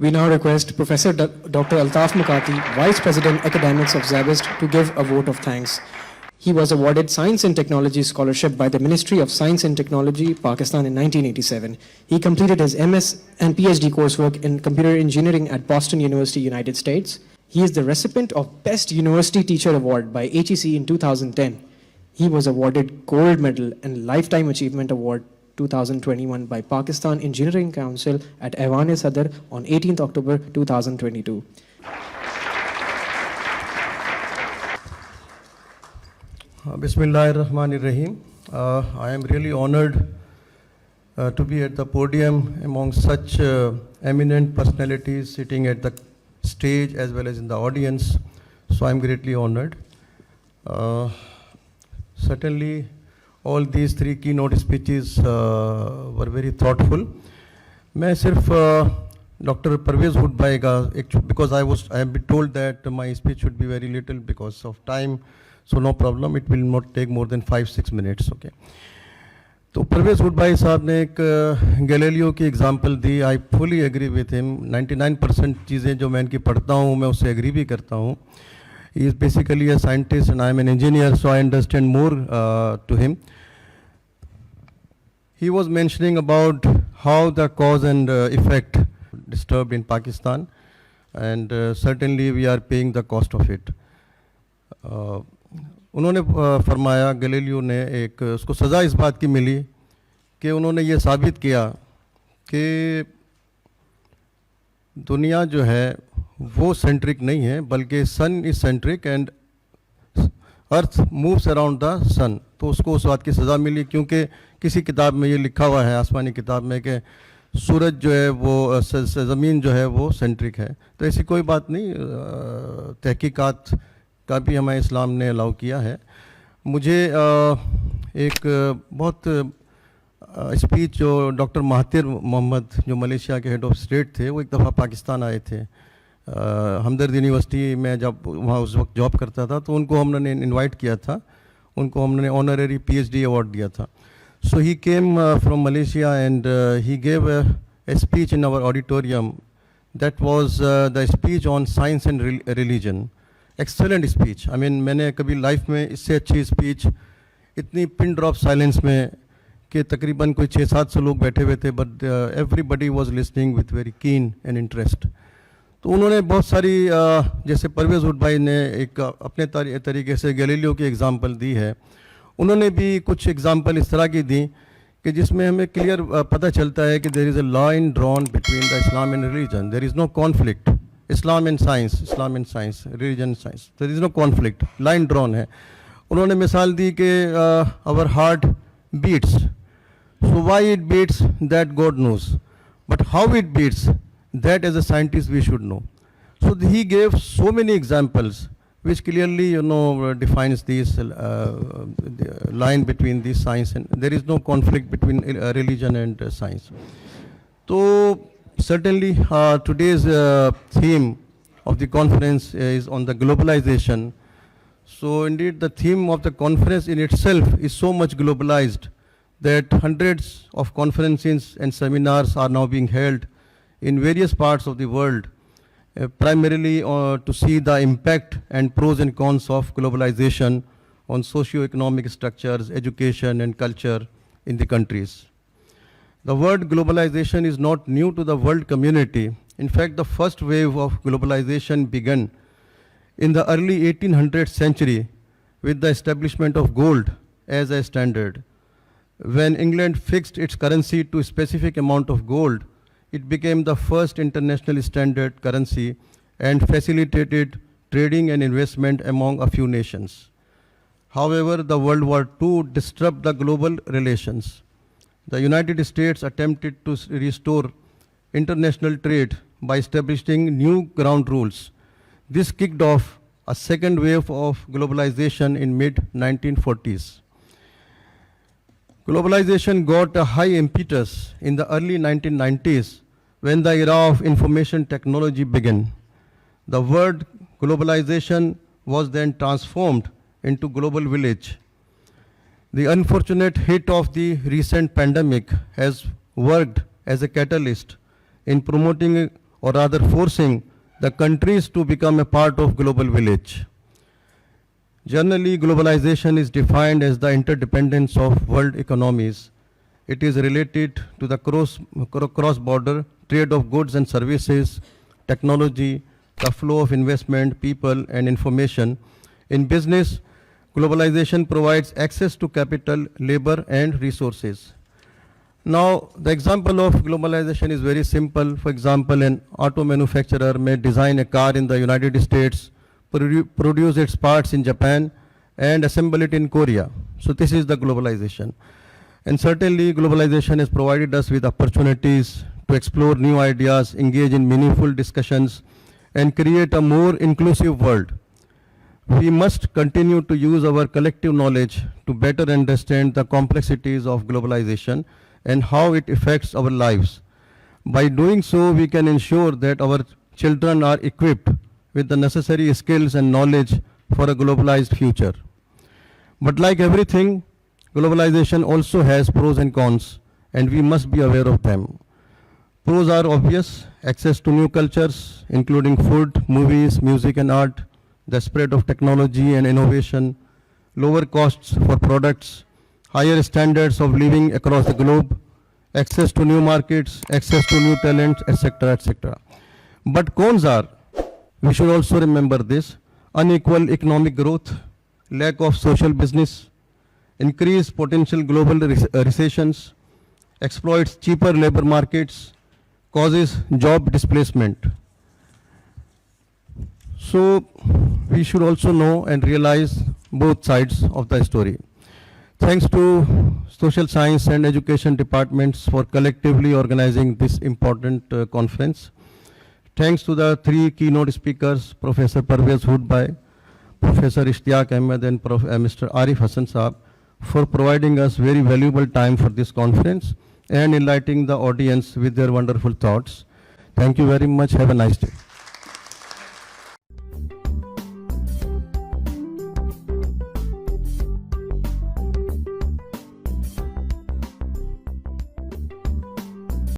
We now request Professor Dr. Altaf Mukati, Vice President Academics of SZABIST, to give a vote of thanks. He was awarded Science and Technology Scholarship by the Ministry of Science and Technology, Pakistan in 1987. He completed his MS and PhD coursework in Computer Engineering at Boston University, United States. He is the recipient of Best University Teacher Award by HEC in 2010. He was awarded Gold Medal and Lifetime Achievement Award 2021 by Pakistan Engineering Council at Aiwan-e-Sadr on 18th October 2022. Bismillahirrahmanirrahim. I am really honored to be at the podium among such eminent personalities sitting at the stage as well as in the audience. So I am greatly honored. Certainly, all these three keynote speeches were very thoughtful. मैं सिर्फ Dr. Pervez Hoodbhoy का, because I have been told that my speech should be very little because of time, so no problem, it will not take more than 5-6 minutes, okay. तो परवेज़ हुडभाई साहब ने एक Galileo की example दी. I fully agree with him. 99% चीज़ें जो मैं इनकी पढ़ता हूँ मैं उससे एग्री भी करता हूँ. He is basically a scientist and I am an engineer, so I understand more to him. He was mentioning about how the cause and effect disturbed in Pakistan, and certainly we are paying the cost of it. उन्होंने फरमाया, Galileo ने, एक उसको सज़ा इस बात की मिली कि उन्होंने ये साबित किया कि दुनिया जो है वो सेंट्रिक नहीं है बल्कि sun is centric and earth moves around the sun. तो उसको उस बात की सज़ा मिली क्योंकि किसी किताब में ये लिखा हुआ है, आसमानी किताब में, कि सूरज जो है वो ज़मीन जो है वो सेंट्रिक है. तो ऐसी कोई बात नहीं. तहकीकात का भी हमें इस्लाम ने अलाउ किया है. मुझे एक बहुत स्पीच जो डॉक्टर महातिर मोहम्मद, जो मलेशिया के हेड ऑफ स्टेट थे, वो एक दफ़ा पाकिस्तान आए थे. हमदर्द यूनिवर्सिटी में जब वहाँ उस वक्त जॉब करता था तो उनको हमने इनवाइट किया था. उनको हमने ऑनररी PhD अवार्ड दिया था. So he came from Malaysia and he gave a speech in our auditorium. That was the speech on science and religion. Excellent speech. I mean, मैंने कभी लाइफ में इससे अच्छी स्पीच, इतनी पिन ड्रॉप साइलेंस में, कि तकरीबन कोई 600-700 लोग बैठे हुए थे, but everybody was listening with very keen and interest. तो उन्होंने बहुत सारी, जैसे परवेज़ हुडभाई ने एक अपने तरीके से गैलीलियो की एग्ज़ाम्पल दी है, उन्होंने भी कुछ एग्ज़ाम्पल इस तरह की दी कि जिसमें हमें क्लियर पता चलता है कि there is a line drawn between the Islam and religion. There is no conflict. Islam and science, religion science, there is no conflict. Line drawn है. उन्होंने मिसाल दी कि our heart beats, so why it beats that God knows, but how it beats, that as a scientist we should know. So he gave so many examples which clearly, defines this line between this science, and there is no conflict between religion and science. So certainly today's theme of the conference is on the globalization. So indeed the theme of the conference in itself is so much globalized that hundreds of conferences and seminars are now being held in various parts of the world, primarily to see the impact and pros and cons of globalization on socio-economic structures, education and culture in the countries. The word globalization is not new to the world community. In fact, the first wave of globalization began in the early 1800th century with the establishment of gold as a standard. When England fixed its currency to a specific amount of gold, it became the first international standard currency and facilitated trading and investment among a few nations. However, the World War II disrupted the global relations. The United States attempted to restore international trade by establishing new ground rules. This kicked off a second wave of globalization in mid-1940s. Globalization got a high impetus in the early 1990s when the era of information technology began. The word globalization was then transformed into global village. The unfortunate hit of the recent pandemic has worked as a catalyst in promoting or rather forcing the countries to become a part of global village. Generally, globalization is defined as the interdependence of world economies. It is related to the cross-border trade of goods and services, technology, the flow of investment, people, and information. In business, globalization provides access to capital, labor, and resources. Now, the example of globalization is very simple. For example, an auto manufacturer may design a car in the United States, produce its parts in Japan, and assemble it in Korea. So this is the globalization. And certainly, globalization has provided us with opportunities to explore new ideas, engage in meaningful discussions, and create a more inclusive world. We must continue to use our collective knowledge to better understand the complexities of globalization and how it affects our lives. By doing so, we can ensure that our children are equipped with the necessary skills and knowledge for a globalized future. But like everything, globalization also has pros and cons, and we must be aware of them. Pros are obvious: access to new cultures, including food, movies, music, and art, the spread of technology and innovation, lower costs for products, higher standards of living across the globe, access to new markets, access to new talents, etc., etc. But cons are, we should also remember this: unequal economic growth, lack of social business, increased potential global recessions, exploits cheaper labor markets, causes job displacement. So we should also know and realize both sides of the story. Thanks to Social Science and Education departments for collectively organizing this important conference. Thanks to the three keynote speakers, Professor Pervez Hoodbhoy, Professor Ishtiaq Ahmed, and Mr. Arif Hasan Saab, for providing us very valuable time for this conference and enlightening the audience with their wonderful thoughts. Thank you very much. Have a nice day.